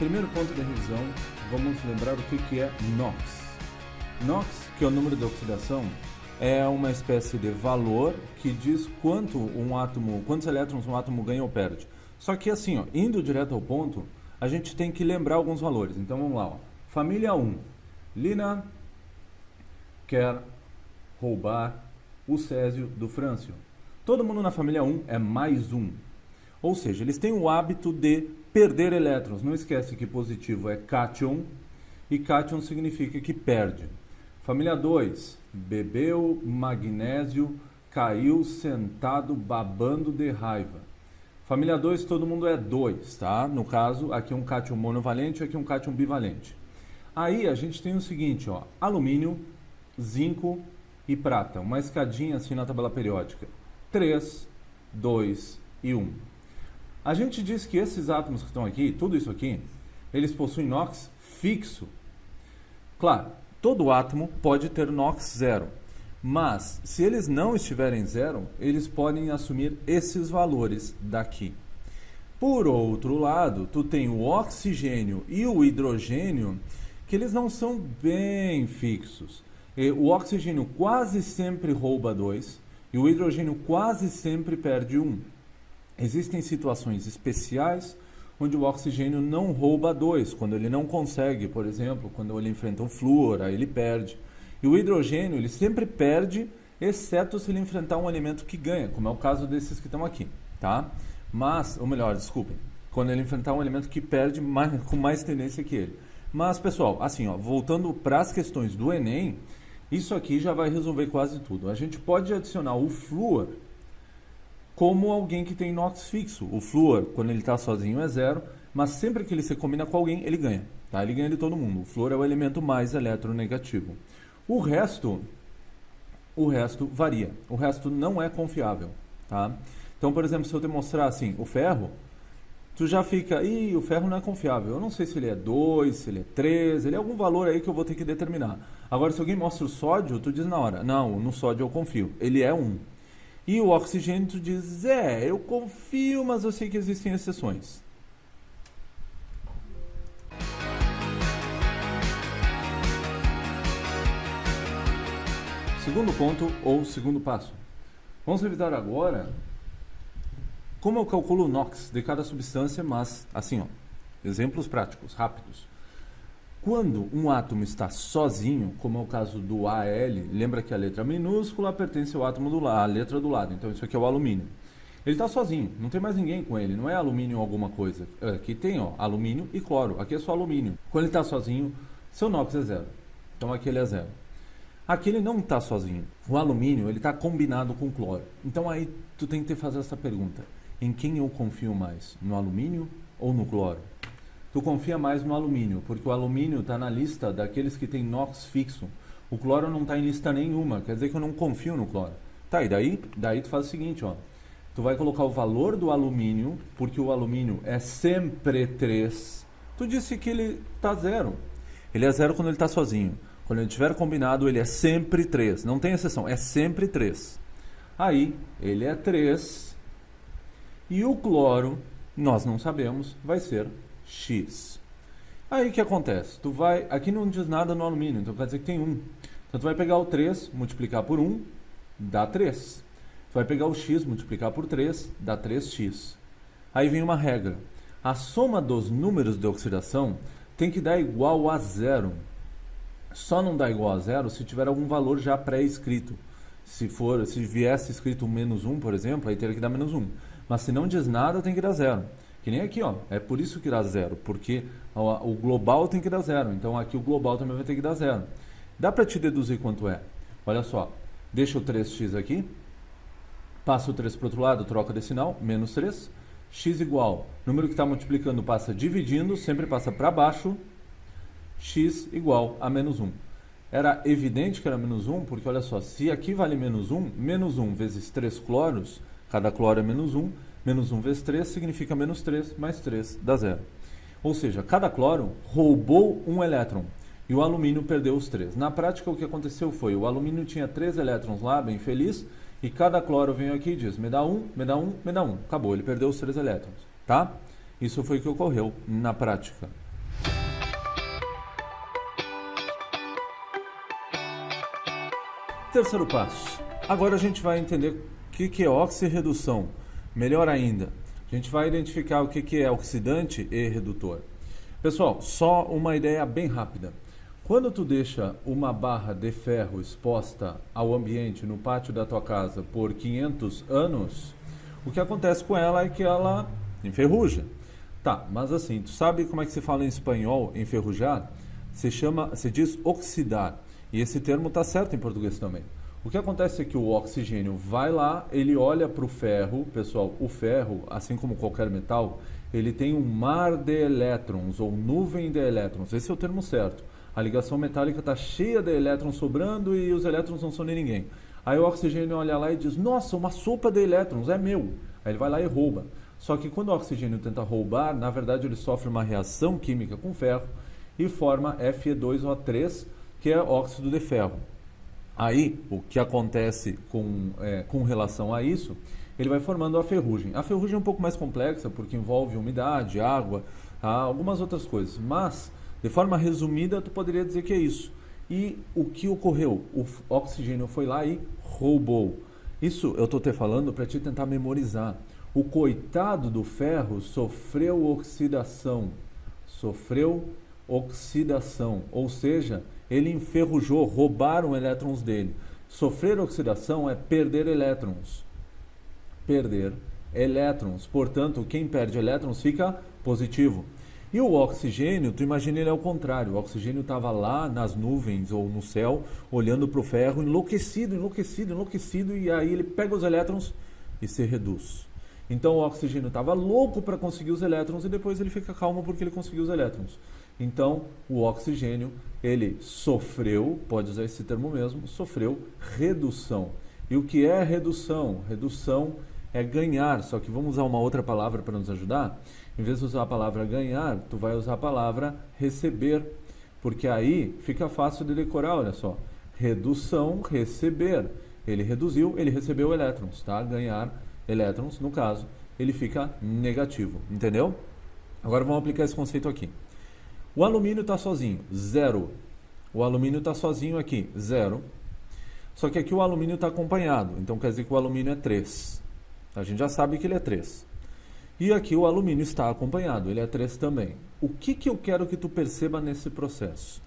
Primeiro ponto da revisão, vamos lembrar o que é NOx. NOx, que é o número de oxidação, é uma espécie de valor que diz quantos elétrons um átomo ganha ou perde. Só que assim, ó, indo direto ao ponto, a gente tem que lembrar alguns valores. Então vamos lá, ó. Família 1. Lina quer roubar o césio do Frâncio. Todo mundo na família 1 é mais 1. Ou seja, eles têm o hábito de perder elétrons. Não esquece que positivo é cátion e cátion significa que perde. Família 2. Bebeu magnésio, caiu sentado babando de raiva. Família 2, todo mundo é 2, tá? No caso, aqui um cátion monovalente, aqui um cátion bivalente. Aí a gente tem o seguinte, ó, alumínio, zinco e prata. Uma escadinha assim na tabela periódica. 3, 2 e 1. A gente diz que esses átomos que estão aqui, tudo isso aqui, eles possuem NOx fixo. Claro, todo átomo pode ter NOx zero. Mas, se eles não estiverem zero, eles podem assumir esses valores daqui. Por outro lado, tu tem o oxigênio e o hidrogênio, que eles não são bem fixos. O oxigênio quase sempre rouba 2 e o hidrogênio quase sempre perde 1. Existem situações especiais onde o oxigênio não rouba 2, quando ele não consegue, por exemplo, quando ele enfrenta um flúor, aí ele perde. E o hidrogênio, ele sempre perde, exceto se ele enfrentar um elemento que ganha, como é o caso desses que estão aqui, tá? Mas, ou melhor, desculpem, quando ele enfrentar um elemento que perde com mais tendência que ele. Mas, pessoal, assim, ó, voltando para as questões do Enem, isso aqui já vai resolver quase tudo. A gente pode adicionar o flúor como alguém que tem NOx fixo. O flúor, quando ele está sozinho, é 0, mas sempre que ele se combina com alguém, ele ganha, tá? Ele ganha de todo mundo. O flúor é o elemento mais eletronegativo. O resto varia. O resto não é confiável, tá? Então, por exemplo, se eu te mostrar assim, o ferro, tu já fica, o ferro não é confiável. Eu não sei se ele é 2, se ele é 3, ele é algum valor aí que eu vou ter que determinar. Agora, se alguém mostra o sódio, tu diz na hora, não, no sódio eu confio, ele é 1. E o oxigênio, tu diz, eu confio, mas eu sei que existem exceções. Segundo ponto ou segundo passo. Vamos revisar agora como eu calculo o NOx de cada substância, mas assim, ó, exemplos práticos, rápidos. Quando um átomo está sozinho, como é o caso do Al, lembra que a letra minúscula pertence ao átomo do lado, a letra do lado, então isso aqui é o alumínio. Ele está sozinho, não tem mais ninguém com ele, não é alumínio ou alguma coisa. Aqui tem, ó, alumínio e cloro, aqui é só alumínio. Quando ele está sozinho, seu NOx é 0, então aqui ele é 0. Aqui ele não está sozinho. O alumínio ele está combinado com o cloro. Então aí tu tem que fazer essa pergunta. Em quem eu confio mais? No alumínio ou no cloro? Tu confia mais no alumínio, porque o alumínio está na lista daqueles que tem NOx fixo. O cloro não está em lista nenhuma, quer dizer que eu não confio no cloro. Tá, e daí tu faz o seguinte, ó. Tu vai colocar o valor do alumínio, porque o alumínio é sempre 3. Tu disse que ele está 0. Ele é 0 quando ele está sozinho. Quando ele estiver combinado, ele é sempre 3. Não tem exceção, é sempre 3. Aí, ele é 3. E o cloro, nós não sabemos, vai ser X. Aí, o que acontece? Aqui não diz nada no alumínio, então quer dizer que tem 1. Então, tu vai pegar o 3, multiplicar por 1, dá 3. Tu vai pegar o X, multiplicar por 3, dá 3X. Aí vem uma regra. A soma dos números de oxidação tem que dar igual a 0. Só não dá igual a 0 se tiver algum valor já pré-escrito. Se viesse escrito menos 1, por exemplo, aí teria que dar menos 1. Mas se não diz nada, tem que dar 0. Que nem aqui, ó. É por isso que dá 0, porque o global tem que dar 0. Então aqui o global também vai ter que dar 0. Dá para te deduzir quanto é? Olha só. Deixa o 3x aqui. Passa o 3 para o outro lado, troca de sinal, menos 3. X igual. Número que está multiplicando passa dividindo, sempre passa para baixo. X igual a menos 1. Era evidente que era menos 1, porque olha só, se aqui vale menos 1 vezes 3 cloros, cada cloro é menos 1 vezes 3 significa menos 3, mais 3 dá 0. Ou seja, cada cloro roubou um elétron e o alumínio perdeu os 3. Na prática, o que aconteceu foi, o alumínio tinha 3 elétrons lá, bem feliz, e cada cloro veio aqui e diz, me dá 1, me dá 1, me dá 1. Acabou, ele perdeu os 3 elétrons, tá? Isso foi o que ocorreu na prática. Terceiro passo. Agora a gente vai entender o que é oxirredução. Melhor ainda, a gente vai identificar o que é oxidante e redutor. Pessoal, só uma ideia bem rápida. Quando tu deixa uma barra de ferro exposta ao ambiente no pátio da tua casa por 500 anos, o que acontece com ela é que ela enferruja. Tá, mas assim, tu sabe como é que se fala em espanhol enferrujar? Se diz oxidar. E esse termo está certo em português também. O que acontece é que o oxigênio vai lá, ele olha para o ferro, pessoal, o ferro, assim como qualquer metal, ele tem um mar de elétrons, ou nuvem de elétrons, esse é o termo certo. A ligação metálica está cheia de elétrons sobrando e os elétrons não são de ninguém. Aí o oxigênio olha lá e diz, nossa, uma sopa de elétrons, é meu. Aí ele vai lá e rouba. Só que quando o oxigênio tenta roubar, na verdade ele sofre uma reação química com ferro e forma Fe2O3, que é óxido de ferro. Aí, o que acontece com relação a isso, ele vai formando a ferrugem. A ferrugem é um pouco mais complexa, porque envolve umidade, água, algumas outras coisas. Mas, de forma resumida, tu poderia dizer que é isso. E o que ocorreu? O oxigênio foi lá e roubou. Isso eu estou te falando para te tentar memorizar. O coitado do ferro sofreu oxidação. Sofreu oxidação, ou seja, ele enferrujou, roubaram elétrons dele. Sofrer oxidação é perder elétrons. Perder elétrons. Portanto, quem perde elétrons fica positivo. E o oxigênio, tu imagina ele ao contrário. O oxigênio estava lá nas nuvens ou no céu, olhando para o ferro, enlouquecido, e aí ele pega os elétrons e se reduz. Então o oxigênio estava louco para conseguir os elétrons e depois ele fica calmo porque ele conseguiu os elétrons. Então o oxigênio, ele sofreu, pode usar esse termo mesmo, sofreu redução. E o que é redução? Redução é ganhar, só que vamos usar uma outra palavra para nos ajudar. Em vez de usar a palavra ganhar, tu vai usar a palavra receber, porque aí fica fácil de decorar, olha só. Redução, receber. Ele reduziu, ele recebeu elétrons, tá? Ganhar elétrons, no caso, ele fica negativo, entendeu? Agora vamos aplicar esse conceito aqui. O alumínio está sozinho, 0. O alumínio está sozinho aqui, 0. Só que aqui o alumínio está acompanhado, então quer dizer que o alumínio é 3. A gente já sabe que ele é 3. E aqui o alumínio está acompanhado, ele é 3 também. O que eu quero que tu perceba nesse processo?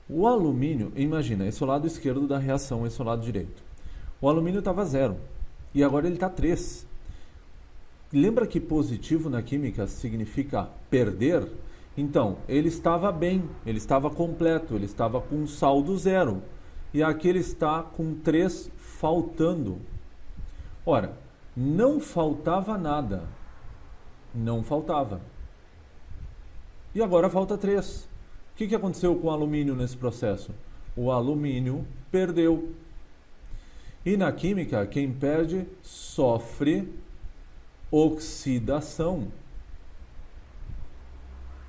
O alumínio, imagina, esse é o lado esquerdo da reação, esse é o lado direito. O alumínio estava 0. E agora ele está 3. Lembra que positivo na química significa perder? Então, ele estava bem, ele estava completo, ele estava com saldo 0. E aqui ele está com 3 faltando. Ora, não faltava nada. Não faltava. E agora falta 3. O que aconteceu com o alumínio nesse processo? O alumínio perdeu. E na química, quem perde sofre oxidação.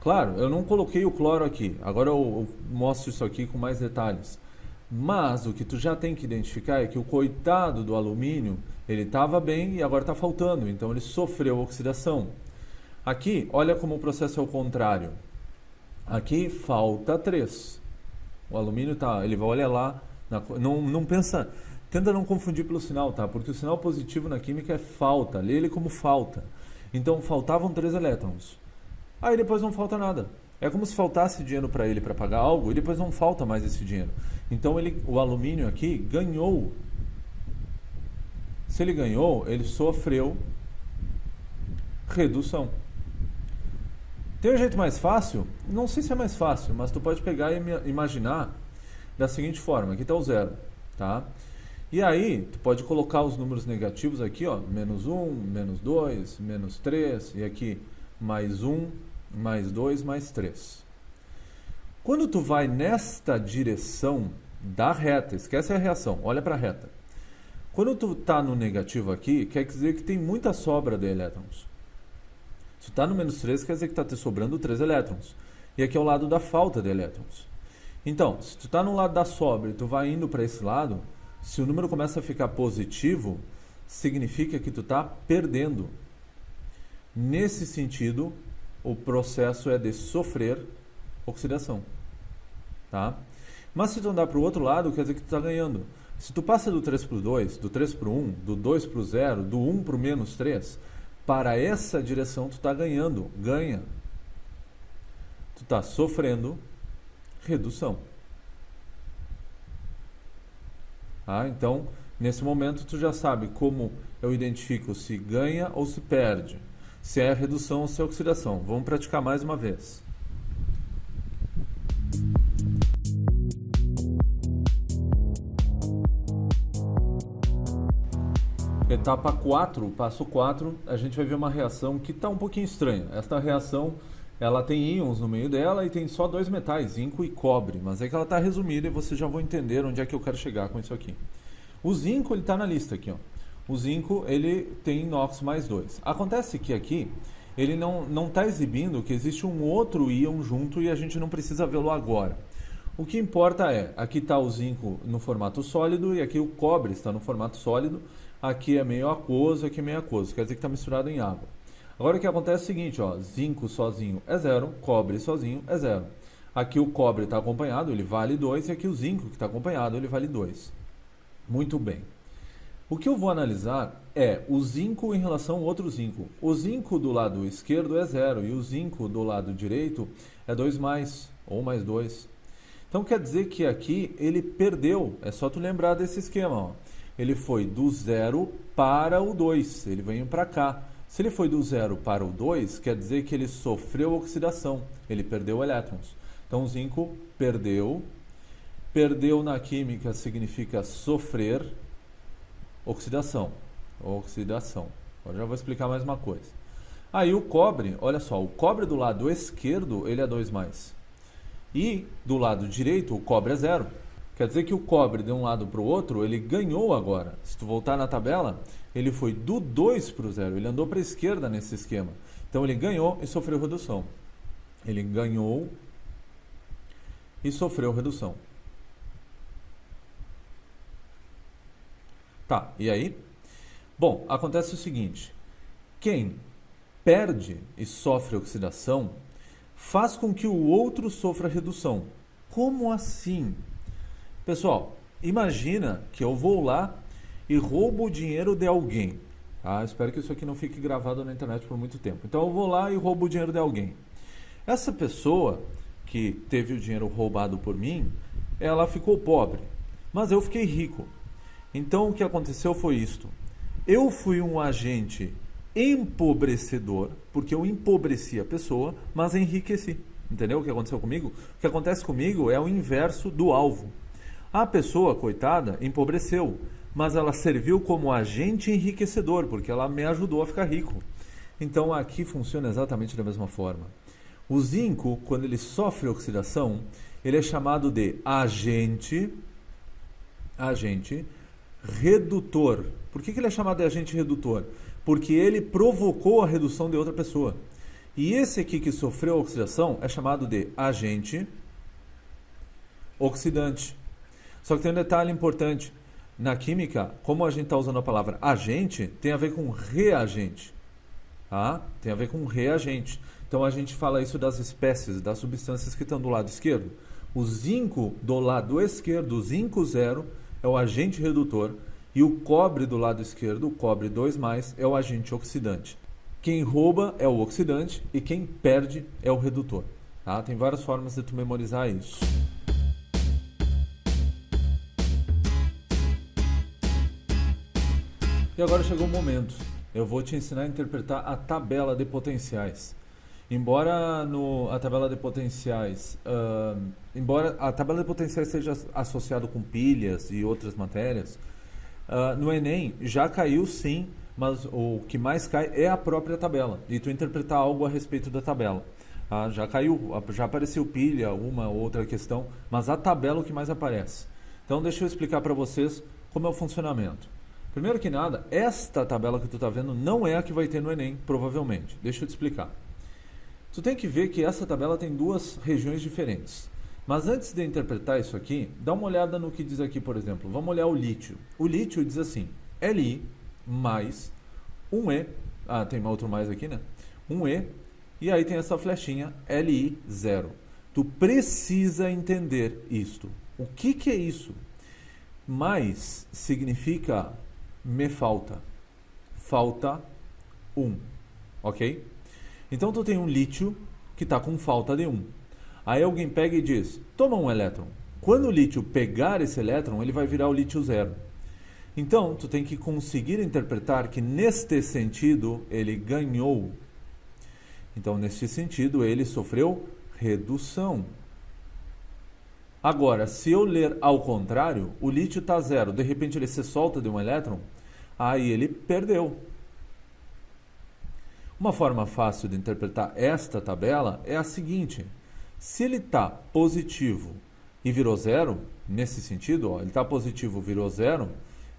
Claro, eu não coloquei o cloro aqui. Agora eu mostro isso aqui com mais detalhes. Mas o que tu já tem que identificar é que o coitado do alumínio, ele estava bem e agora está faltando. Então ele sofreu oxidação. Aqui, olha como o processo é o contrário. Aqui falta 3. O alumínio tá, ele vai olhar lá, não pensa... Tenta não confundir pelo sinal, tá? Porque o sinal positivo na química é falta. Lê ele como falta. Então, faltavam 3 elétrons. Aí depois não falta nada. É como se faltasse dinheiro para ele para pagar algo e depois não falta mais esse dinheiro. Então, o alumínio aqui ganhou. Se ele ganhou, ele sofreu redução. Tem um jeito mais fácil? Não sei se é mais fácil, mas tu pode pegar e imaginar da seguinte forma. Aqui está o 0, tá? E aí, tu pode colocar os números negativos aqui, ó, menos 1, menos 2, menos 3, e aqui mais 1, mais 2, mais 3. Quando tu vai nesta direção da reta, esquece a reação, olha para a reta. Quando tu está no negativo aqui, quer dizer que tem muita sobra de elétrons. Se tu está no menos 3, quer dizer que está te sobrando 3 elétrons. E aqui é o lado da falta de elétrons. Então, se tu está no lado da sobra e tu vai indo para esse lado... Se o número começa a ficar positivo, significa que tu está perdendo. Nesse sentido, o processo é de sofrer oxidação. Tá? Mas se tu andar para o outro lado, quer dizer que tu está ganhando. Se tu passa do 3 para o 2, do 3 para o 1, do 2 para o 0, do 1 para o menos 3, para essa direção tu está ganhando, ganha. Tu está sofrendo redução. Então, nesse momento tu já sabe como eu identifico se ganha ou se perde, se é redução ou se é oxidação. Vamos praticar mais uma vez. Etapa 4, passo 4, a gente vai ver uma reação que está um pouquinho estranha. Esta reação, ela tem íons no meio dela e tem só 2 metais, zinco e cobre. Mas é que ela está resumida e vocês já vão entender onde é que eu quero chegar com isso aqui. O zinco, ele está na lista aqui, ó. O zinco, ele tem inox mais 2. Acontece que aqui, ele não está exibindo que existe um outro íon junto e a gente não precisa vê-lo agora. O que importa é, aqui está o zinco no formato sólido e aqui o cobre está no formato sólido. Aqui é meio aquoso, aqui é meio aquoso, quer dizer que está misturado em água. Agora o que acontece é o seguinte, ó, zinco sozinho é 0, cobre sozinho é 0. Aqui o cobre está acompanhado, ele vale 2, e aqui o zinco que está acompanhado, ele vale 2. Muito bem. O que eu vou analisar é o zinco em relação ao outro zinco. O zinco do lado esquerdo é 0 e o zinco do lado direito é 2 mais, ou mais 2. Então quer dizer que aqui ele perdeu, é só tu lembrar desse esquema, ó. Ele foi do 0 para o 2, ele veio para cá. Se ele foi do 0 para o 2, quer dizer que ele sofreu oxidação, ele perdeu elétrons. Então o zinco perdeu. Perdeu na química significa sofrer oxidação. Oxidação. Agora já vou explicar mais uma coisa. Aí o cobre, olha só, o cobre do lado esquerdo ele é 2 mais. E do lado direito o cobre é 0. Quer dizer que o cobre de um lado para o outro, ele ganhou agora. Se tu voltar na tabela, ele foi do 2 para o 0. Ele andou para a esquerda nesse esquema. Então ele ganhou e sofreu redução. Ele ganhou e sofreu redução. Tá, e aí? Bom, acontece o seguinte. Quem perde e sofre oxidação, faz com que o outro sofra redução. Como assim? Pessoal, imagina que eu vou lá e roubo o dinheiro de alguém. Espero que isso aqui não fique gravado na internet por muito tempo. Então eu vou lá e roubo o dinheiro de alguém. Essa pessoa que teve o dinheiro roubado por mim, ela ficou pobre, mas eu fiquei rico. Então o que aconteceu foi isto. Eu fui um agente empobrecedor, porque eu empobreci a pessoa, mas enriqueci. Entendeu o que aconteceu comigo? O que acontece comigo é o inverso do alvo. A pessoa, coitada, empobreceu, mas ela serviu como agente enriquecedor, porque ela me ajudou a ficar rico. Então aqui funciona exatamente da mesma forma. O zinco, quando ele sofre oxidação, ele é chamado de agente redutor. Por que ele é chamado de agente redutor? Porque ele provocou a redução de outra pessoa. E esse aqui que sofreu a oxidação é chamado de agente oxidante. Só que tem um detalhe importante. Na química, como a gente está usando a palavra agente, tem a ver com reagente. Tem a ver com reagente. Então a gente fala isso das espécies, das substâncias que estão do lado esquerdo. O zinco do lado esquerdo, o zinco 0, é o agente redutor. E o cobre do lado esquerdo, o cobre 2+, é o agente oxidante. Quem rouba é o oxidante e quem perde é o redutor. Tem várias formas de tu memorizar isso. E agora chegou o momento. Eu vou te ensinar a interpretar a tabela de potenciais. Embora a tabela de potenciais seja associado com pilhas e outras matérias, no Enem já caiu sim, mas o que mais cai é a própria tabela. E tu interpretar algo a respeito da tabela. Já caiu, já apareceu pilha, uma ou outra questão, mas a tabela é o que mais aparece. Então deixa eu explicar para vocês como é o funcionamento. Primeiro que nada, esta tabela que tu está vendo não é a que vai ter no Enem, provavelmente. Deixa eu te explicar. Tu tem que ver que essa tabela tem duas regiões diferentes. Mas antes de interpretar isso aqui, dá uma olhada no que diz aqui, por exemplo. Vamos olhar o lítio. O lítio diz assim, Li mais 1E, tem outro mais aqui, né? 1E, e aí tem essa flechinha, Li 0. Tu precisa entender isto. O que é isso? Mais significa me falta. Falta 1. Ok? Então tu tem um lítio que está com falta de 1. Aí alguém pega e diz, toma um elétron. Quando o lítio pegar esse elétron, ele vai virar o lítio 0. Então, tu tem que conseguir interpretar que neste sentido ele ganhou. Então, neste sentido, ele sofreu redução. Agora, se eu ler ao contrário, o lítio está 0, de repente ele se solta de um elétron, aí ele perdeu. Uma forma fácil de interpretar esta tabela é a seguinte: se ele está positivo e virou 0, nesse sentido, ó, ele está positivo, virou 0,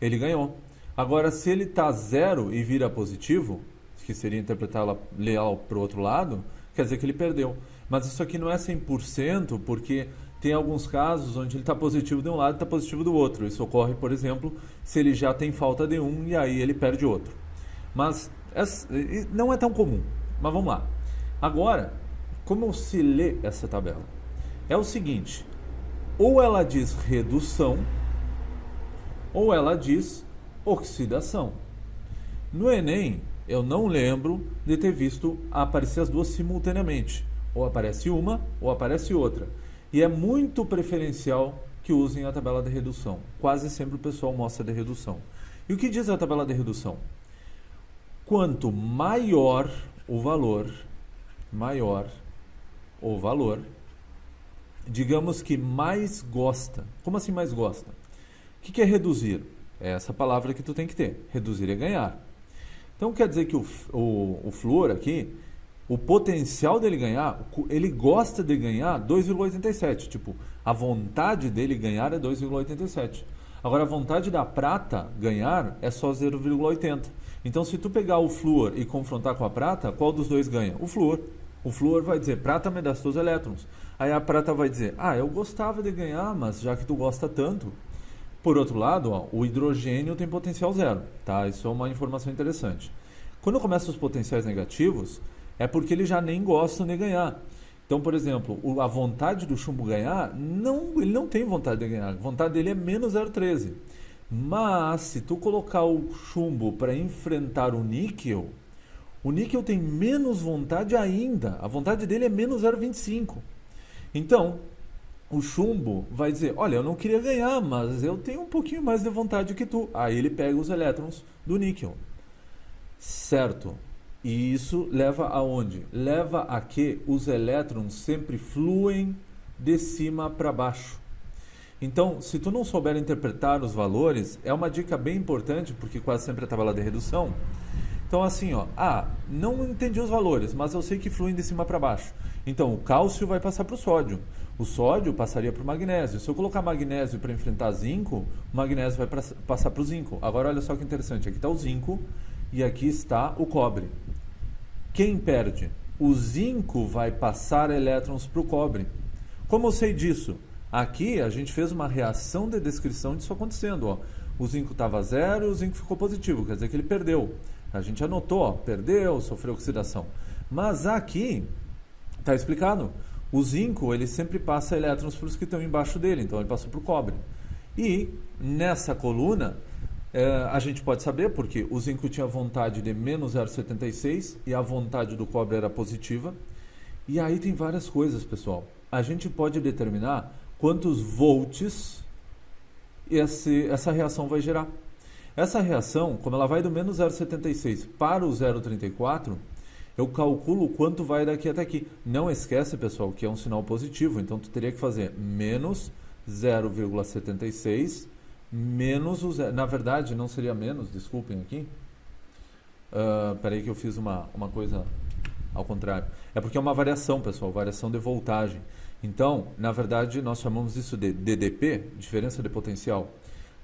ele ganhou. Agora, se ele está 0 e vira positivo, que seria interpretá-la, ler para o outro lado, quer dizer que ele perdeu. Mas isso aqui não é 100%, porque tem alguns casos onde ele está positivo de um lado e está positivo do outro. Isso ocorre, por exemplo, se ele já tem falta de um e aí ele perde outro. Mas não é tão comum. Mas vamos lá. Agora, como se lê essa tabela? É o seguinte, ou ela diz redução, ou ela diz oxidação. No Enem, eu não lembro de ter visto aparecer as duas simultaneamente. Ou aparece uma, ou aparece outra. E é muito preferencial que usem a tabela de redução. Quase sempre o pessoal mostra de redução. E o que diz a tabela de redução? Quanto maior o valor, digamos que mais gosta. Como assim mais gosta? O que é reduzir? É essa palavra que tu tem que ter. Reduzir é ganhar. Então quer dizer que o flúor aqui, o potencial dele ganhar, ele gosta de ganhar 2,87. Tipo, a vontade dele ganhar é 2,87. Agora a vontade da prata ganhar é só 0,80. Então se tu pegar o flúor e confrontar com a prata, qual dos dois ganha? O flúor. O flúor vai dizer, prata me dá seus elétrons. Aí a prata vai dizer, eu gostava de ganhar, mas já que tu gosta tanto. Por outro lado, ó, o hidrogênio tem potencial 0, tá? Isso é uma informação interessante. Quando começam os potenciais negativos, é porque ele já nem gosta de ganhar. Então, por exemplo, a vontade do chumbo ganhar, ele não tem vontade de ganhar. A vontade dele é menos 0,13. Mas, se tu colocar o chumbo para enfrentar o níquel tem menos vontade ainda. A vontade dele é menos 0,25. Então, o chumbo vai dizer, olha, eu não queria ganhar, mas eu tenho um pouquinho mais de vontade que tu. Aí ele pega os elétrons do níquel. Certo. E isso leva aonde? Leva a que os elétrons sempre fluem de cima para baixo. Então, se tu não souber interpretar os valores, é uma dica bem importante, porque quase sempre é tabela de redução. Então, assim, ó, não entendi os valores, mas eu sei que fluem de cima para baixo. Então, o cálcio vai passar para o sódio. O sódio passaria para o magnésio. Se eu colocar magnésio para enfrentar zinco, o magnésio vai passar para o zinco. Agora, olha só que interessante. Aqui está o zinco e aqui está o cobre. Quem perde? O zinco vai passar elétrons para o cobre. Como eu sei disso? Aqui a gente fez uma reação de descrição disso acontecendo. Ó. O zinco estava 0 e o zinco ficou positivo, quer dizer que ele perdeu. A gente anotou, ó, perdeu, sofreu oxidação. Mas aqui está explicado. O zinco ele sempre passa elétrons para os que estão embaixo dele, então ele passou para o cobre. E nessa coluna a gente pode saber porque o zinco tinha vontade de menos 0,76 e a vontade do cobre era positiva. E aí tem várias coisas, pessoal. A gente pode determinar quantos volts essa reação vai gerar. Essa reação, como ela vai do menos 0,76 para o 0,34, eu calculo quanto vai daqui até aqui. Não esquece, pessoal, que é um sinal positivo, então tu teria que fazer menos 0,76 menos o zero. Na verdade, não seria menos, desculpem aqui. Peraí que eu fiz uma coisa ao contrário. É porque é uma variação, pessoal, variação de voltagem. Então, na verdade, nós chamamos isso de DDP, diferença de potencial.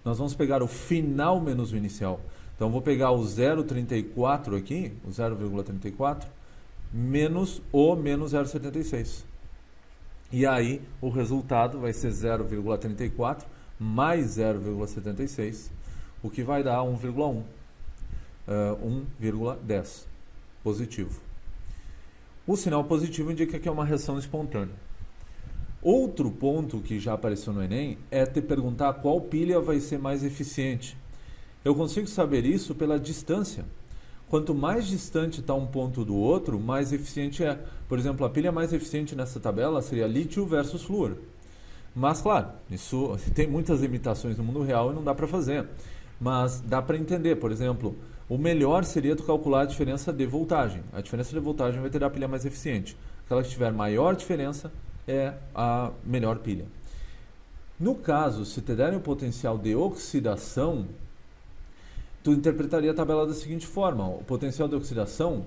Nós vamos pegar o final menos o inicial. Então, eu vou pegar o 0,34 aqui, o 0,34, menos o menos 0,76. E aí, o resultado vai ser 0,34 mais 0,76, o que vai dar 1,1. 1,10 positivo. O sinal positivo indica que é uma reação espontânea. Outro ponto que já apareceu no Enem é te perguntar qual pilha vai ser mais eficiente. Eu consigo saber isso pela distância. Quanto mais distante está um ponto do outro, mais eficiente é. Por exemplo, a pilha mais eficiente nessa tabela seria lítio versus flúor. Mas, claro, isso tem muitas limitações no mundo real e não dá para fazer. Mas dá para entender, por exemplo, o melhor seria tu calcular a diferença de voltagem. A diferença de voltagem vai ter a pilha mais eficiente. Aquela que tiver maior diferença é a melhor pilha. No caso, se te derem o potencial de oxidação, tu interpretaria a tabela da seguinte forma. O potencial de oxidação,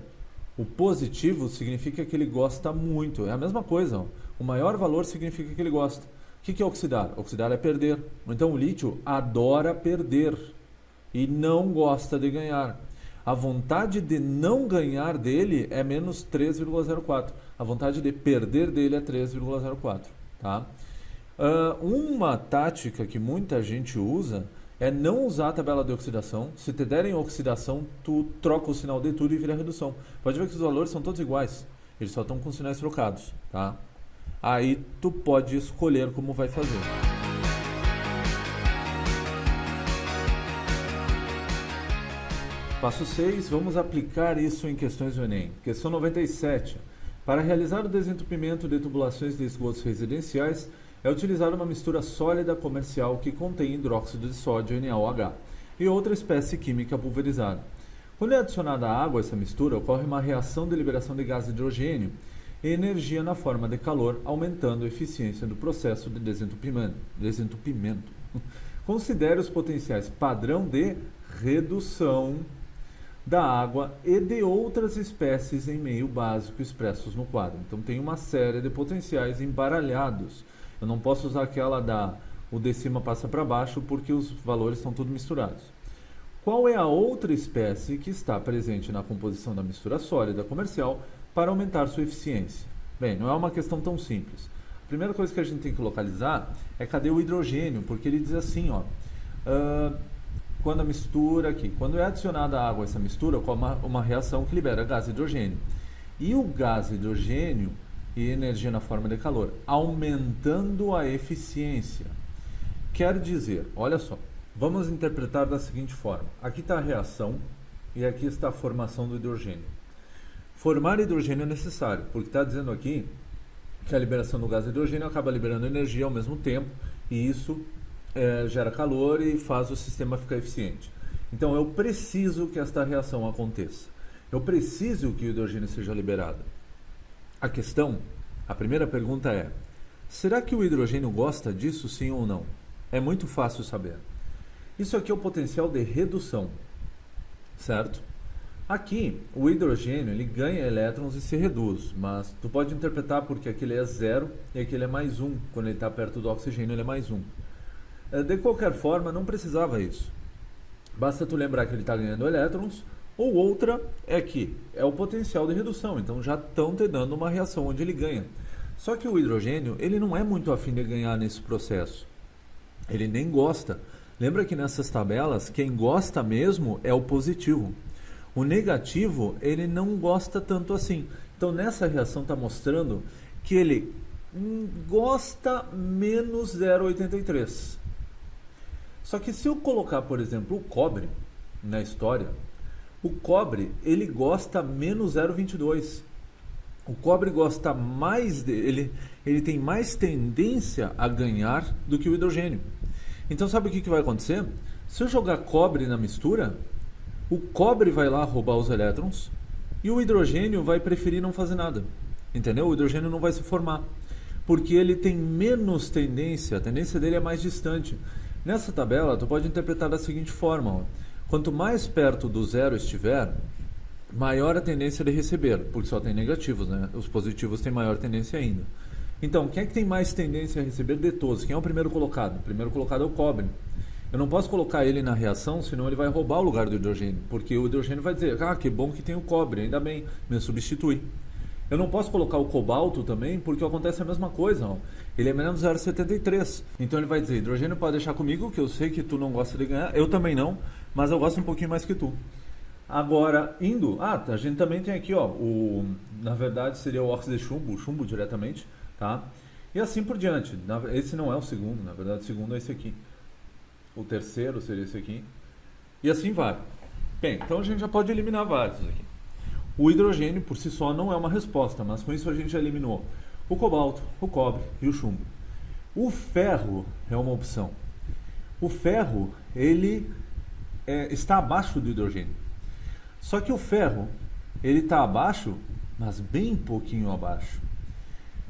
o positivo significa que ele gosta muito. É a mesma coisa. Ó. O maior valor significa que ele gosta. O que é oxidar? Oxidar é perder. Então o lítio adora perder e não gosta de ganhar. A vontade de não ganhar dele é menos 3,04. A vontade de perder dele é 3,04. Tá? Uma tática que muita gente usa é não usar a tabela de oxidação. Se te derem oxidação, tu troca o sinal de tudo e vira redução. Pode ver que os valores são todos iguais. Eles só estão com sinais trocados. Tá? Aí tu pode escolher como vai fazer. Passo 6, vamos aplicar isso em questões do Enem. Questão 97. Para realizar o desentupimento de tubulações de esgotos residenciais, é utilizada uma mistura sólida comercial que contém hidróxido de sódio, NaOH, e outra espécie química pulverizada. Quando é adicionada água a essa mistura, ocorre uma reação de liberação de gás de hidrogênio e energia na forma de calor, aumentando a eficiência do processo de desentupimento. Considere os potenciais padrão de redução da água e de outras espécies em meio básico expressos no quadro. Então tem uma série de potenciais embaralhados. Eu não posso usar aquela o de cima passa para baixo porque os valores estão todos misturados. Qual é a outra espécie que está presente na composição da mistura sólida comercial para aumentar sua eficiência? Bem, não é uma questão tão simples. A primeira coisa que a gente tem que localizar é cadê o hidrogênio, porque ele diz assim, ó, quando a mistura aqui, quando é adicionada água a essa mistura, ocorre uma reação que libera gás de hidrogênio. E o gás de hidrogênio e energia na forma de calor, aumentando a eficiência. Quer dizer, olha só, vamos interpretar da seguinte forma. Aqui está a reação e aqui está a formação do hidrogênio. Formar hidrogênio é necessário, porque está dizendo aqui que a liberação do gás de hidrogênio acaba liberando energia ao mesmo tempo e isso gera calor e faz o sistema ficar eficiente. Então eu preciso que esta reação aconteça. Eu preciso que o hidrogênio seja liberado. A primeira pergunta é, será que o hidrogênio gosta disso, sim ou não? É muito fácil saber. Isso aqui é o potencial de redução, certo? Aqui, o hidrogênio ele ganha elétrons e se reduz, mas tu pode interpretar porque aquele é 0 e aquele é mais 1. Quando ele está perto do oxigênio, ele é mais 1. De qualquer forma, não precisava isso. Basta tu lembrar que ele está ganhando elétrons, ou outra é que é o potencial de redução, então já estão te dando uma reação onde ele ganha. Só que o hidrogênio, ele não é muito afim de ganhar nesse processo. Ele nem gosta. Lembra que nessas tabelas, quem gosta mesmo é o positivo. O negativo, ele não gosta tanto assim. Então, nessa reação está mostrando que ele gosta menos 0,83. Só que se eu colocar, por exemplo, o cobre na história, o cobre, ele gosta menos 0,22. O cobre gosta mais, ele tem mais tendência a ganhar do que o hidrogênio. Então, sabe o que vai acontecer? Se eu jogar cobre na mistura, o cobre vai lá roubar os elétrons e o hidrogênio vai preferir não fazer nada. Entendeu? O hidrogênio não vai se formar, porque ele tem menos tendência, a tendência dele é mais distante. Nessa tabela, tu pode interpretar da seguinte forma, ó. Quanto mais perto do zero estiver, maior a tendência de receber, porque só tem negativos, né? Os positivos têm maior tendência ainda. Então, quem é que tem mais tendência a receber de todos? Quem é o primeiro colocado? O primeiro colocado é o cobre. Eu não posso colocar ele na reação, senão ele vai roubar o lugar do hidrogênio, porque o hidrogênio vai dizer, que bom que tem o cobre, ainda bem, me substitui. Eu não posso colocar o cobalto também, porque acontece a mesma coisa, ó. Ele é menos 0,73. Então ele vai dizer, hidrogênio pode deixar comigo, que eu sei que tu não gosta de ganhar, eu também não, mas eu gosto um pouquinho mais que tu. Agora, a gente também tem aqui, ó, na verdade seria o óxido de chumbo, o chumbo diretamente, tá? E assim por diante. Esse não é o segundo, na verdade o segundo é esse aqui. O terceiro seria esse aqui. E assim vai. Bem, então a gente já pode eliminar vários aqui. O hidrogênio por si só não é uma resposta, mas com isso a gente já eliminou o cobalto, o cobre e o chumbo. O ferro é uma opção. O ferro, ele está abaixo do hidrogênio. Só que o ferro, ele está abaixo, mas bem pouquinho abaixo.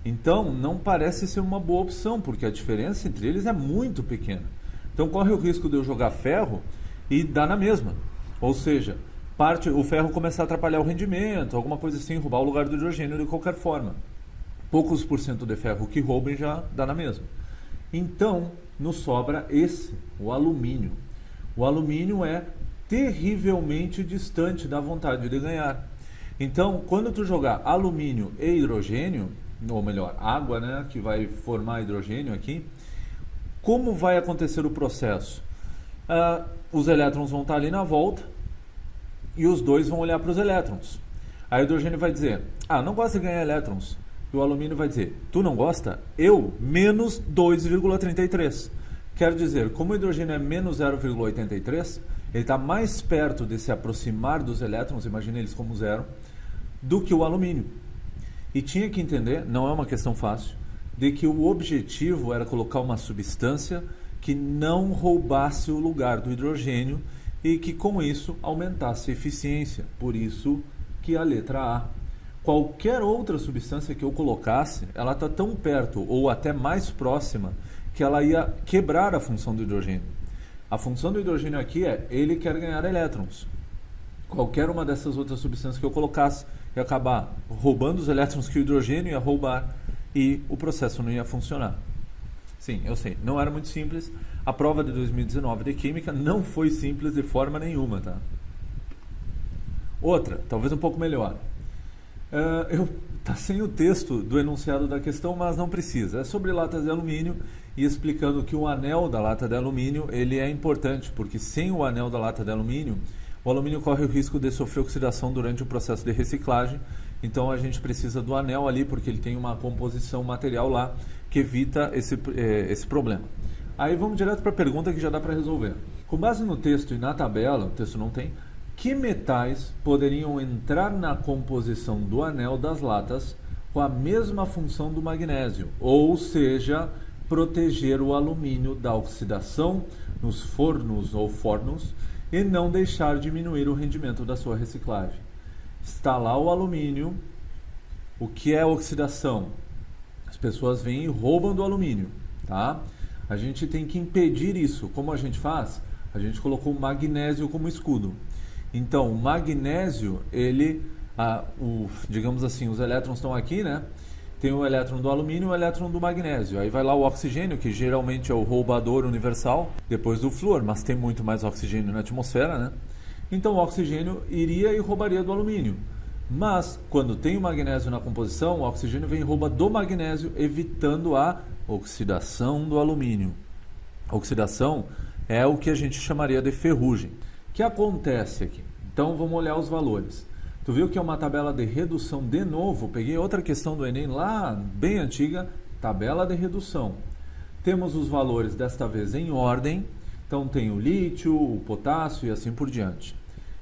Então, não parece ser uma boa opção, porque a diferença entre eles é muito pequena. Então, corre o risco de eu jogar ferro e dar na mesma. Ou seja, o ferro começar a atrapalhar o rendimento, alguma coisa assim, roubar o lugar do hidrogênio de qualquer forma. Poucos por cento de ferro que roubem já dá na mesma. Então, nos sobra o alumínio. O alumínio é terrivelmente distante da vontade de ganhar. Então, quando tu jogar alumínio e hidrogênio, ou melhor, água, né, que vai formar hidrogênio aqui, como vai acontecer o processo? Os elétrons vão estar ali na volta e os dois vão olhar para os elétrons. Aí o hidrogênio vai dizer, não gosto de ganhar elétrons. E o alumínio vai dizer, tu não gosta? Eu, menos 2,33. Quer dizer, como o hidrogênio é menos 0,83, ele está mais perto de se aproximar dos elétrons, imagina eles como zero, do que o alumínio. E tinha que entender, não é uma questão fácil, de que o objetivo era colocar uma substância que não roubasse o lugar do hidrogênio e que com isso aumentasse a eficiência. Por isso que a letra A. Qualquer outra substância que eu colocasse, ela está tão perto ou até mais próxima que ela ia quebrar a função do hidrogênio. A função do hidrogênio aqui é, ele quer ganhar elétrons. Qualquer uma dessas outras substâncias que eu colocasse ia acabar roubando os elétrons que o hidrogênio ia roubar e o processo não ia funcionar. Sim, eu sei, não era muito simples. A prova de 2019 de Química não foi simples de forma nenhuma, tá? Outra, talvez um pouco melhor. Tá sem o texto do enunciado da questão, mas não precisa. É sobre latas de alumínio e explicando que o anel da lata de alumínio ele é importante, porque sem o anel da lata de alumínio, o alumínio corre o risco de sofrer oxidação durante o processo de reciclagem. Então a gente precisa do anel ali, porque ele tem uma composição material lá que evita esse problema. Aí vamos direto para a pergunta que já dá para resolver. Com base no texto e na tabela, o texto não tem, que metais poderiam entrar na composição do anel das latas com a mesma função do magnésio, ou seja, proteger o alumínio da oxidação nos fornos ou fornos e não deixar diminuir o rendimento da sua reciclagem. Está lá o alumínio. O que é oxidação? As pessoas vêm e roubam do alumínio, tá? A gente tem que impedir isso. Como a gente faz? A gente colocou o magnésio como escudo. Então, o magnésio, digamos assim, os elétrons estão aqui, né? Tem o elétron do alumínio e o elétron do magnésio. Aí vai lá o oxigênio, que geralmente é o roubador universal, depois do flúor, mas tem muito mais oxigênio na atmosfera, né? Então, o oxigênio iria e roubaria do alumínio. Mas, quando tem o magnésio na composição, o oxigênio vem e rouba do magnésio, evitando a oxidação do alumínio. A oxidação é o que a gente chamaria de ferrugem. O que acontece aqui? Então vamos olhar os valores. Tu viu que é uma tabela de redução de novo? Peguei outra questão do Enem lá, bem antiga, tabela de redução. Temos os valores desta vez em ordem, então tem o lítio, o potássio e assim por diante.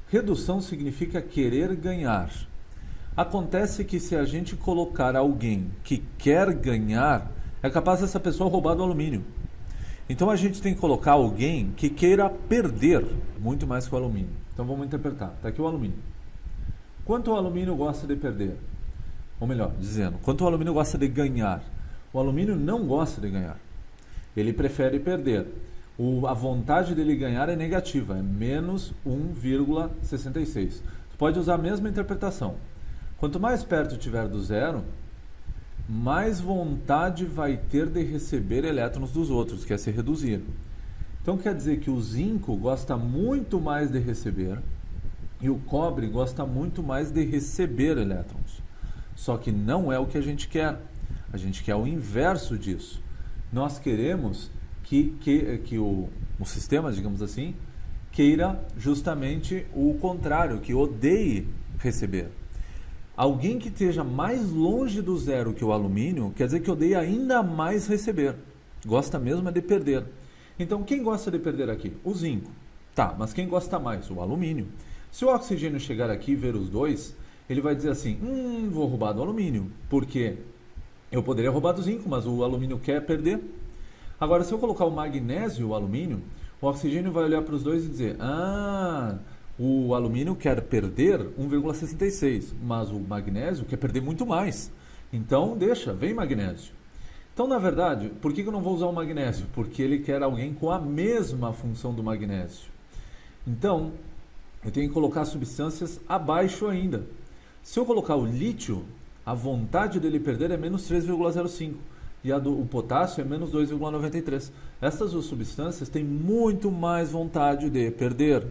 Redução significa querer ganhar. Acontece que se a gente colocar alguém que quer ganhar, é capaz dessa pessoa roubar do alumínio. Então a gente tem que colocar alguém que queira perder muito mais que o alumínio. Então vamos interpretar. Está aqui o alumínio. Quanto o alumínio gosta de perder? Ou melhor, dizendo, quanto o alumínio gosta de ganhar? O alumínio não gosta de ganhar. Ele prefere perder. A vontade dele ganhar é negativa, é menos 1,66. Tu pode usar a mesma interpretação. Quanto mais perto estiver do zero, mais vontade vai ter de receber elétrons dos outros, que é se reduzir. Então quer dizer que o zinco gosta muito mais de receber e o cobre gosta muito mais de receber elétrons. Só que não é o que a gente quer. A gente quer o inverso disso. Nós queremos que o sistema, digamos assim, queira justamente o contrário, que odeie receber. Alguém que esteja mais longe do zero que o alumínio, quer dizer que eu dei ainda mais receber. Gosta mesmo é de perder. Então, quem gosta de perder aqui? O zinco. Tá, mas quem gosta mais? O alumínio. Se o oxigênio chegar aqui e ver os dois, ele vai dizer assim, vou roubar do alumínio, porque eu poderia roubar do zinco, mas o alumínio quer perder. Agora, se eu colocar o magnésio e o alumínio, o oxigênio vai olhar para os dois e dizer, o alumínio quer perder 1,66, mas o magnésio quer perder muito mais. Então, deixa, vem magnésio. Então, na verdade, por que eu não vou usar o magnésio? Porque ele quer alguém com a mesma função do magnésio. Então, eu tenho que colocar substâncias abaixo ainda. Se eu colocar o lítio, a vontade dele perder é menos 3,05 e o potássio é menos 2,93. Essas duas substâncias têm muito mais vontade de perder.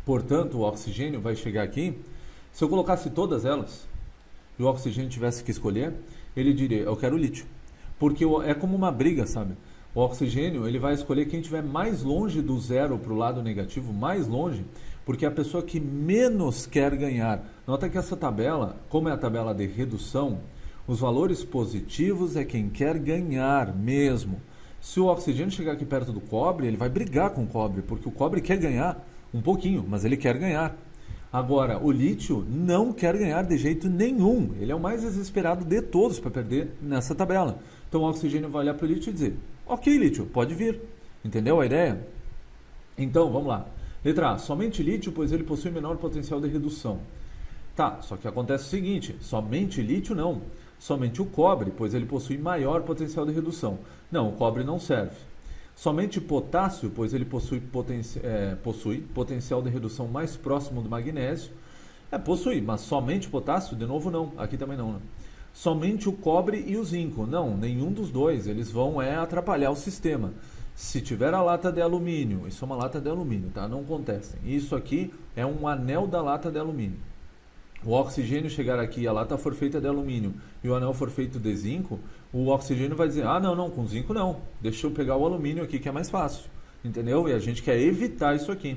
Portanto, o oxigênio vai chegar aqui. Se eu colocasse todas elas e o oxigênio tivesse que escolher, ele diria, eu quero lítio. Porque é como uma briga, sabe? O oxigênio ele vai escolher quem estiver mais longe do zero para o lado negativo, mais longe, porque é a pessoa que menos quer ganhar. Nota que essa tabela, como é a tabela de redução, os valores positivos é quem quer ganhar mesmo. Se o oxigênio chegar aqui perto do cobre, ele vai brigar com o cobre, porque o cobre quer ganhar um pouquinho, mas ele quer ganhar. Agora, o lítio não quer ganhar de jeito nenhum. Ele é o mais desesperado de todos para perder nessa tabela. Então, o oxigênio vai olhar para o lítio e dizer, ok, lítio, pode vir. Entendeu a ideia? Então, vamos lá. Letra A, somente lítio, pois ele possui menor potencial de redução. Tá, só que acontece o seguinte, somente lítio não. Somente o cobre, pois ele possui maior potencial de redução. Não, o cobre não serve. Somente potássio, pois ele possui potencial de redução mais próximo do magnésio. Possui, mas somente potássio? De novo não, aqui também não. Né? Somente o cobre e o zinco? Não, nenhum dos dois, eles vão atrapalhar o sistema. Se tiver a lata de alumínio, isso é uma lata de alumínio, tá? Não contestem. Isso aqui é um anel da lata de alumínio. O oxigênio chegar aqui, a lata for feita de alumínio e o anel for feito de zinco, o oxigênio vai dizer, não, com zinco não, deixa eu pegar o alumínio aqui que é mais fácil, entendeu? E a gente quer evitar isso aqui.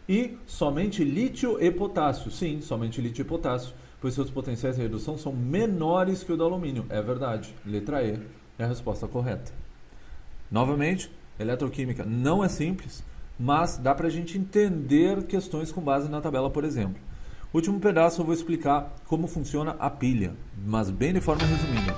E somente lítio e potássio, sim, somente lítio e potássio, pois seus potenciais de redução são menores que o do alumínio, é verdade, letra E é a resposta correta. Novamente, eletroquímica não é simples, mas dá para a gente entender questões com base na tabela, por exemplo. Último pedaço eu vou explicar como funciona a pilha, mas bem de forma resumida.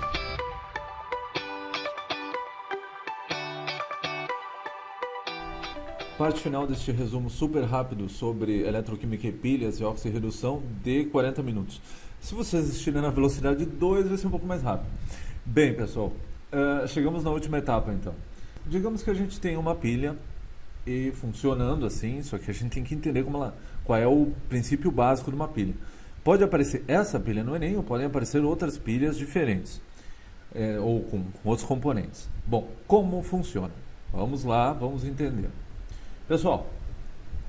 Parte final deste resumo super rápido sobre eletroquímica e pilhas e oxirredução de 40 minutos. Se vocês assistirem na velocidade 2, vai ser um pouco mais rápido. Bem, pessoal, chegamos na última etapa então. Digamos que a gente tem uma pilha e funcionando assim, só que a gente tem que entender qual é o princípio básico de uma pilha. Pode aparecer essa pilha no Enem ou podem aparecer outras pilhas diferentes, ou com outros componentes. Bom, como funciona? Vamos lá, vamos entender. Pessoal,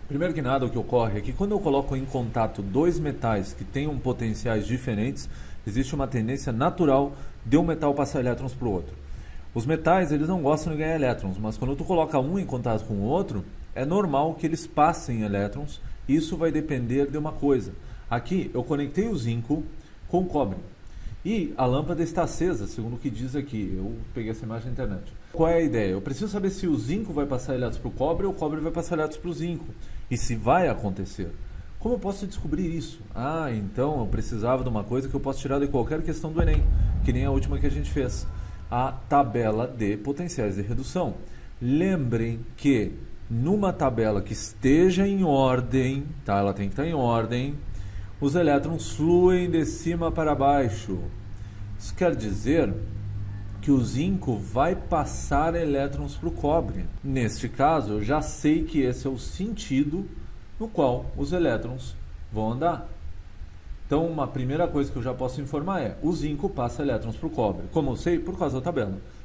primeiro que nada, o que ocorre é que quando eu coloco em contato dois metais que tenham potenciais diferentes, existe uma tendência natural de um metal passar elétrons para o outro. Os metais, eles não gostam de ganhar elétrons, mas quando tu coloca um em contato com o outro, é normal que eles passem elétrons. Isso vai depender de uma coisa. Aqui, eu conectei o zinco com o cobre. E a lâmpada está acesa, segundo o que diz aqui. Eu peguei essa imagem na internet. Qual é a ideia? Eu preciso saber se o zinco vai passar elétrons para o cobre ou o cobre vai passar elétrons para o zinco. E se vai acontecer. Como eu posso descobrir isso? Então eu precisava de uma coisa que eu posso tirar de qualquer questão do Enem, que nem a última que a gente fez. A tabela de potenciais de redução. Lembrem que numa tabela que esteja em ordem, tá? Ela tem que estar em ordem, os elétrons fluem de cima para baixo. Isso quer dizer que o zinco vai passar elétrons para o cobre. Neste caso, eu já sei que esse é o sentido no qual os elétrons vão andar. Então, uma primeira coisa que eu já posso informar é, o zinco passa elétrons para o cobre. Como eu sei? Por causa da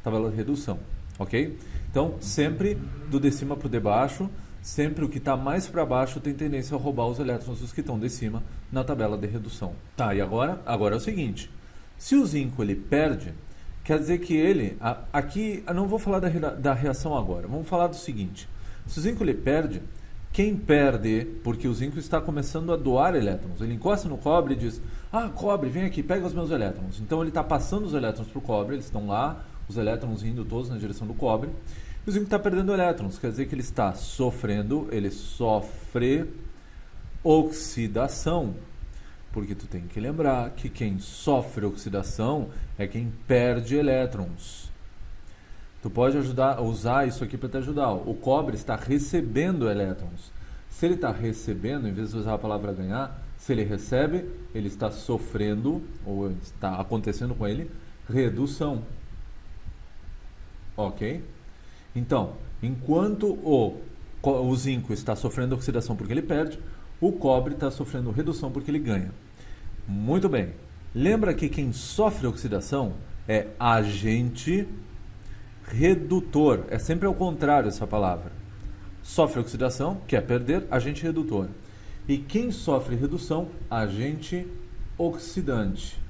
tabela de redução, ok? Então, sempre do de cima para o de baixo, sempre o que está mais para baixo tem tendência a roubar os elétrons dos que estão de cima na tabela de redução. Tá, e agora? Agora é o seguinte, se o zinco ele perde, quer dizer que ele, aqui, eu não vou falar da reação agora, vamos falar do seguinte, se o zinco ele perde, Quem perde, porque o zinco está começando a doar elétrons. Ele encosta no cobre e diz, cobre, vem aqui, pega os meus elétrons. Então ele está passando os elétrons para o cobre, eles estão lá, os elétrons indo todos na direção do cobre. E o zinco está perdendo elétrons, quer dizer que ele está sofrendo, ele sofre oxidação. Porque tu tem que lembrar que quem sofre oxidação é quem perde elétrons. Tu pode usar isso aqui para te ajudar. O cobre está recebendo elétrons. Se ele está recebendo, em vez de usar a palavra ganhar, se ele recebe, ele está sofrendo, ou está acontecendo com ele, redução. Ok? Então, enquanto o zinco está sofrendo oxidação porque ele perde, o cobre está sofrendo redução porque ele ganha. Muito bem. Lembra que quem sofre oxidação é agente redutor. É sempre ao contrário essa palavra. Sofre oxidação, quer perder, agente redutor. E quem sofre redução, agente oxidante.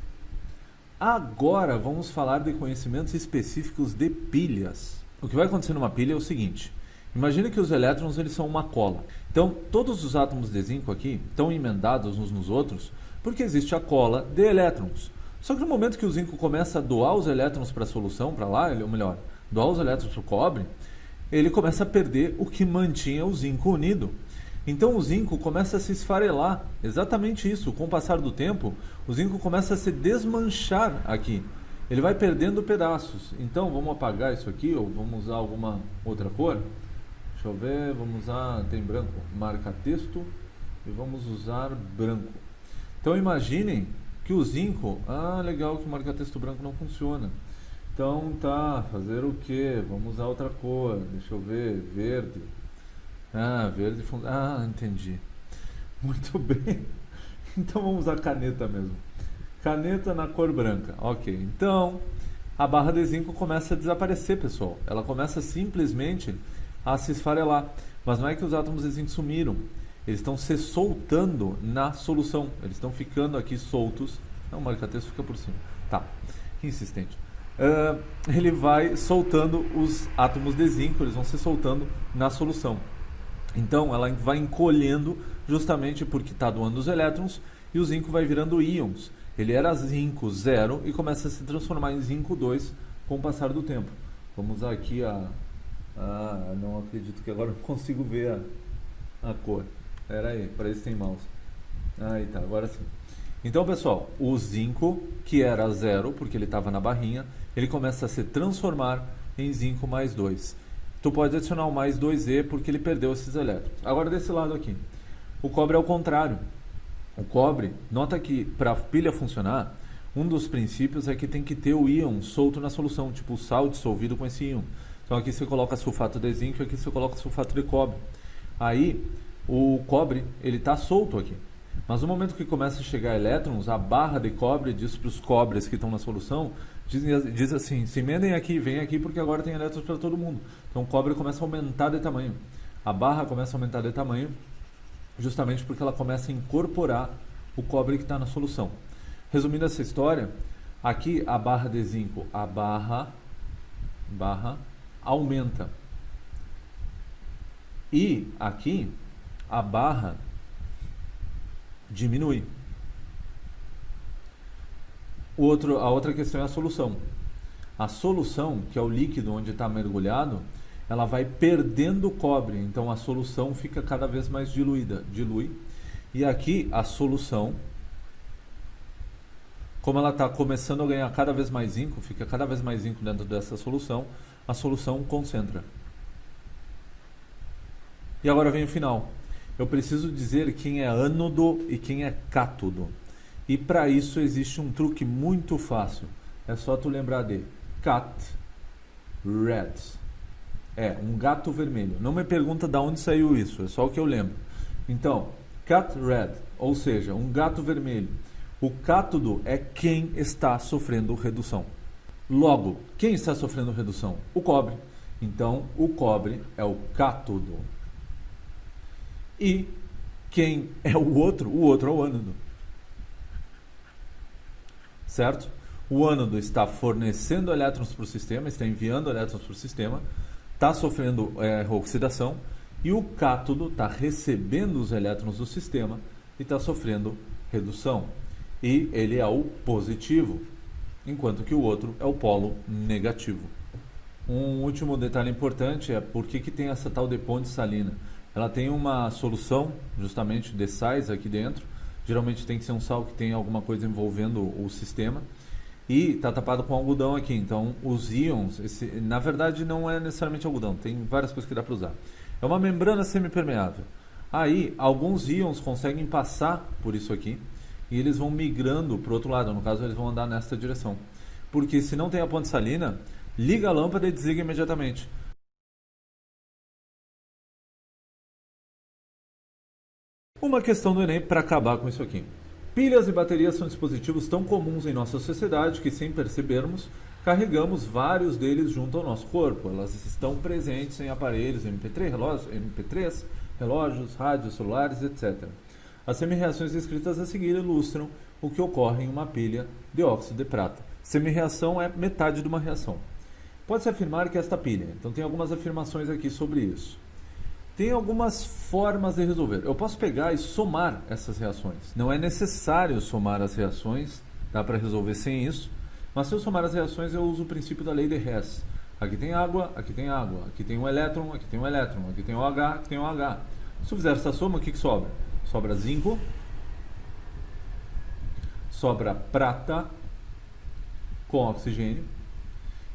Agora vamos falar de conhecimentos específicos de pilhas. O que vai acontecer numa pilha é o seguinte. Imagine que os elétrons eles são uma cola. Então, todos os átomos de zinco aqui estão emendados uns nos outros porque existe a cola de elétrons. Só que no momento que o zinco começa a doar os elétrons para a solução, para lá, ou melhor, doar os elétrons para o cobre, ele começa a perder o que mantinha o zinco unido. Então o zinco começa a se esfarelar. Exatamente isso. Com o passar do tempo, o zinco começa a se desmanchar aqui. Ele vai perdendo pedaços. Então vamos apagar isso aqui ou vamos usar alguma outra cor? Deixa eu ver, vamos usar, tem branco, marca texto e vamos usar branco. Então imaginem que o zinco, legal que o marca texto branco não funciona. Então tá, fazer o que? Vamos usar outra cor, deixa eu ver, verde. Verde, entendi. Muito bem. Então vamos usar caneta mesmo. Caneta na cor branca, ok. Então a barra de zinco começa a desaparecer, pessoal. Ela começa simplesmente a se esfarelar. Mas não é que os átomos de zinco sumiram. Eles estão se soltando na solução. Eles estão ficando aqui soltos. Não, o marca-texto fica por cima. Tá, que insistente. Ele vai soltando os átomos de zinco, eles vão se soltando na solução. Então ela vai encolhendo justamente porque está doando os elétrons e o zinco vai virando íons. Ele era zinco 0 e começa a se transformar em zinco 2 com o passar do tempo. Vamos usar aqui não acredito que agora eu consigo ver a cor. Espera aí, para isso tem mouse. Aí tá, agora sim. Então, pessoal, o zinco, que era 0, porque ele estava na barrinha, ele começa a se transformar em zinco mais 2. Tu pode adicionar o mais 2E porque ele perdeu esses elétrons. Agora, desse lado aqui, o cobre é o contrário. O cobre, nota que para a pilha funcionar, um dos princípios é que tem que ter o íon solto na solução, tipo o sal dissolvido com esse íon. Então, aqui você coloca sulfato de zinco e aqui você coloca sulfato de cobre. Aí, o cobre, ele está solto aqui. Mas no momento que começa a chegar elétrons, a barra de cobre diz para os cobres que estão na solução, diz assim, se emendem aqui, vem aqui porque agora tem elétrons para todo mundo. Então o cobre começa a aumentar de tamanho. A barra começa a aumentar de tamanho justamente porque ela começa a incorporar o cobre que está na solução. Resumindo essa história, aqui a barra de zinco, a barra aumenta. E aqui a barra diminui. A outra questão é a solução. A solução, que é o líquido onde está mergulhado, ela vai perdendo cobre. Então a solução fica cada vez mais diluída. Dilui. E aqui a solução, como ela está começando a ganhar cada vez mais zinco, fica cada vez mais zinco dentro dessa solução, a solução concentra. E agora vem o final. Eu preciso dizer quem é ânodo e quem é cátodo. E para isso existe um truque muito fácil. É só tu lembrar de cat, red. Um gato vermelho. Não me pergunta de onde saiu isso, é só o que eu lembro. Então, cat red, ou seja, um gato vermelho. O cátodo é quem está sofrendo redução. Logo, quem está sofrendo redução? O cobre. Então, o cobre é o cátodo. E quem é o outro? O outro é o ânodo. Certo? O ânodo está fornecendo elétrons para o sistema, está enviando elétrons para o sistema, está sofrendo oxidação, E o cátodo está recebendo os elétrons do sistema e está sofrendo redução. E ele é o positivo, enquanto que o outro é o polo negativo. Um último detalhe importante é por que tem essa tal de ponte salina. Ela tem uma solução, justamente, de sais aqui dentro. Geralmente tem que ser um sal que tem alguma coisa envolvendo o sistema. E está tapado com algodão aqui. Então, os íons, na verdade não é necessariamente algodão, tem várias coisas que dá para usar. É uma membrana semipermeável. Aí, alguns íons conseguem passar por isso aqui e eles vão migrando para o outro lado. No caso, eles vão andar nesta direção. Porque se não tem a ponte salina, liga a lâmpada e desliga imediatamente. Uma questão do Enem para acabar com isso aqui. Pilhas e baterias são dispositivos tão comuns em nossa sociedade que, sem percebermos, carregamos vários deles junto ao nosso corpo. Elas estão presentes em aparelhos MP3, relógios, rádios, celulares, etc. As semi-reações descritas a seguir ilustram o que ocorre em uma pilha de óxido de prata. Semi-reação é metade de uma reação. Pode-se afirmar que esta pilha, então tem algumas afirmações aqui sobre isso. Tem algumas formas de resolver. Eu posso pegar e somar essas reações. Não é necessário somar as reações, dá para resolver sem isso. Mas se eu somar as reações, eu uso o princípio da lei de Hess. Aqui tem água, aqui tem água. Aqui tem um elétron, aqui tem um elétron. Aqui tem OH, aqui tem OH. Se eu fizer essa soma, o que sobra? Sobra zinco, sobra prata com oxigênio.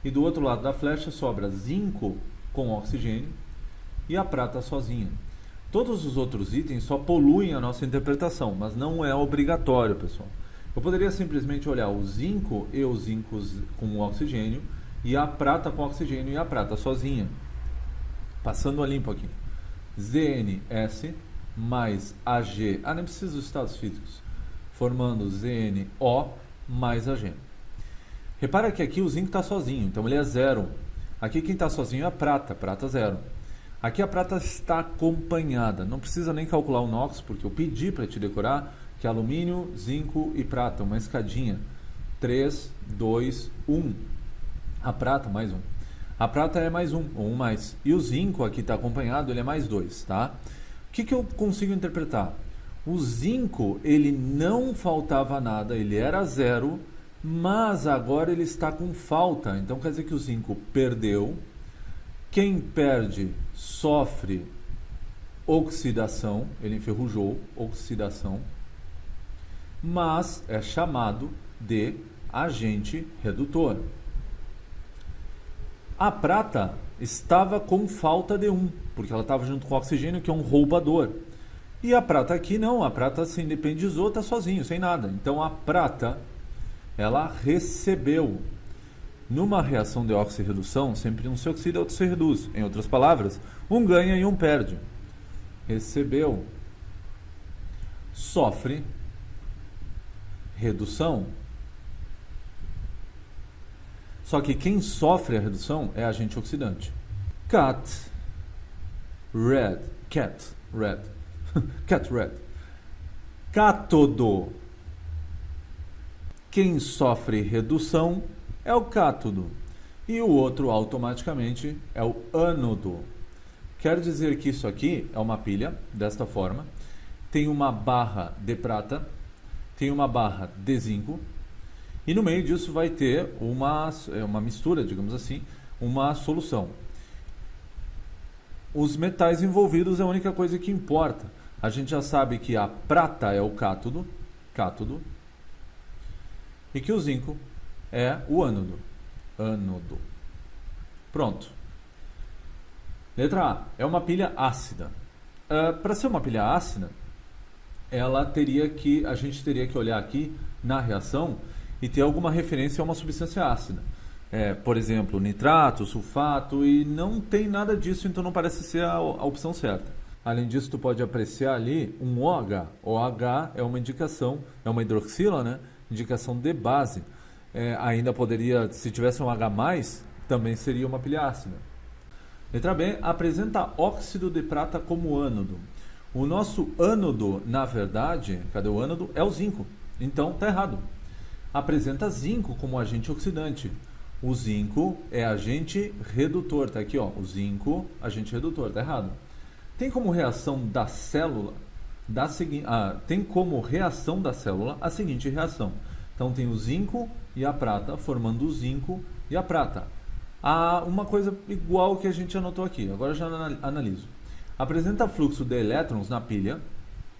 E do outro lado da flecha sobra zinco com oxigênio e a prata sozinha. Todos os outros itens só poluem a nossa interpretação, mas não é obrigatório, pessoal. Eu poderia simplesmente olhar o zinco e os zincos com oxigênio e a prata com oxigênio e a prata sozinha. Passando a limpo aqui. ZnS mais Ag, nem preciso dos estados físicos, formando ZnO mais Ag. Repara que aqui o zinco está sozinho, então ele é zero. Aqui quem está sozinho é a prata zero. Aqui a prata está acompanhada, não precisa nem calcular o NOx, porque eu pedi para te decorar que é alumínio, zinco e prata, uma escadinha. 3, 2, 1. A prata mais 1. A prata é mais 1, ou 1 mais. E o zinco aqui está acompanhado, ele é mais 2, tá? O que eu consigo interpretar? O zinco, ele não faltava nada, ele era zero, mas agora ele está com falta. Então quer dizer que o zinco perdeu. Quem perde sofre oxidação, ele enferrujou, oxidação, mas é chamado de agente redutor. A prata estava com falta de 1, porque ela estava junto com o oxigênio, que é um roubador. E a prata aqui não, a prata se independizou, está sozinho, sem nada. Então a prata, ela recebeu. Numa reação de oxirredução, sempre um se oxida e outro se reduz. Em outras palavras, um ganha e um perde. Recebeu. Sofre redução. Só que quem sofre a redução é agente oxidante. Cat red. Cátodo. Quem sofre redução é o cátodo. E o outro automaticamente é o ânodo. Quer dizer que isso aqui é uma pilha, desta forma. Tem uma barra de prata, tem uma barra de zinco. E no meio disso vai ter uma mistura, digamos assim, uma solução. Os metais envolvidos é a única coisa que importa. A gente já sabe que a prata é o cátodo, e que o zinco é o ânodo. Pronto. Letra A. É uma pilha ácida. Para ser uma pilha ácida, a gente teria que olhar aqui na reação e ter alguma referência a uma substância ácida. Por exemplo, nitrato, sulfato, e não tem nada disso, então não parece ser a opção certa. Além disso, tu pode apreciar ali um OH. OH é uma indicação, é uma hidroxila, né? Indicação de base. Ainda poderia, se tivesse um H+, também seria uma pilha ácida. Letra B, apresenta óxido de prata como ânodo. O nosso ânodo, na verdade, cadê o ânodo? É o zinco. Então, está errado. Apresenta zinco como agente oxidante. O zinco é agente redutor. Está aqui, ó, o zinco, agente redutor. Está errado. Tem como reação da célula tem como reação da célula a seguinte reação. Então tem o zinco e a prata formando o zinco e a prata. Uma coisa igual que a gente anotou aqui, agora eu já analiso. Apresenta fluxo de elétrons na pilha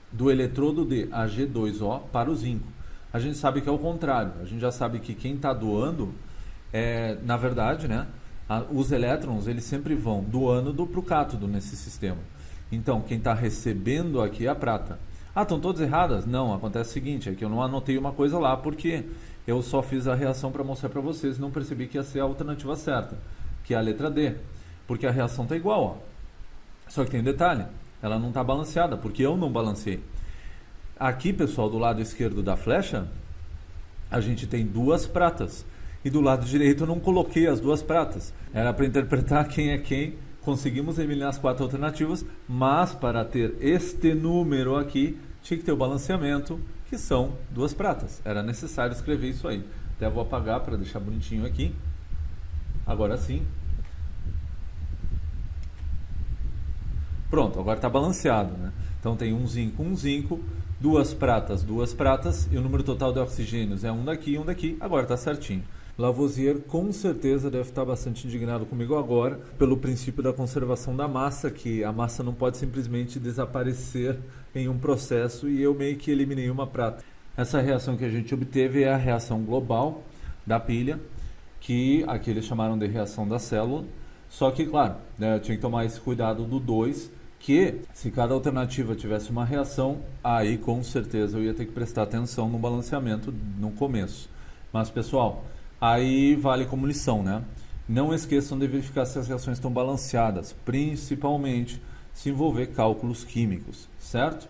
do eletrodo de Ag2O para o zinco. A gente sabe que é o contrário, a gente já sabe que quem está doando, na verdade, né, os elétrons eles sempre vão do ânodo para o cátodo nesse sistema. Então, quem está recebendo aqui é a prata. Estão todas erradas? Não, acontece o seguinte, é que eu não anotei uma coisa lá, porque eu só fiz a reação para mostrar para vocês e não percebi que ia ser a alternativa certa, que é a letra D. Porque a reação está igual, ó. Só que tem um detalhe, ela não está balanceada, porque eu não balanceei. Aqui, pessoal, do lado esquerdo da flecha, a gente tem duas pratas. E do lado direito eu não coloquei as duas pratas. Era para interpretar quem é quem. Conseguimos eliminar as 4 alternativas, mas para ter este número aqui, tinha que ter o balanceamento, que são 2 pratas. Era necessário escrever isso aí. Até vou apagar para deixar bonitinho aqui. Agora sim. Pronto, agora está balanceado, né? Então tem um zinco, 2 pratas, e o número total de oxigênios é um daqui e um daqui. Agora está certinho. Lavoisier com certeza deve estar bastante indignado comigo agora pelo princípio da conservação da massa, que a massa não pode simplesmente desaparecer em um processo, e eu meio que eliminei uma prata. Essa reação que a gente obteve é a reação global da pilha, que aqui eles chamaram de reação da célula, só que claro, né, eu tinha que tomar esse cuidado do 2, que se cada alternativa tivesse uma reação, aí com certeza eu ia ter que prestar atenção no balanceamento no começo. Mas pessoal, aí vale como lição, né? Não esqueçam de verificar se as reações estão balanceadas, principalmente se envolver cálculos químicos, certo?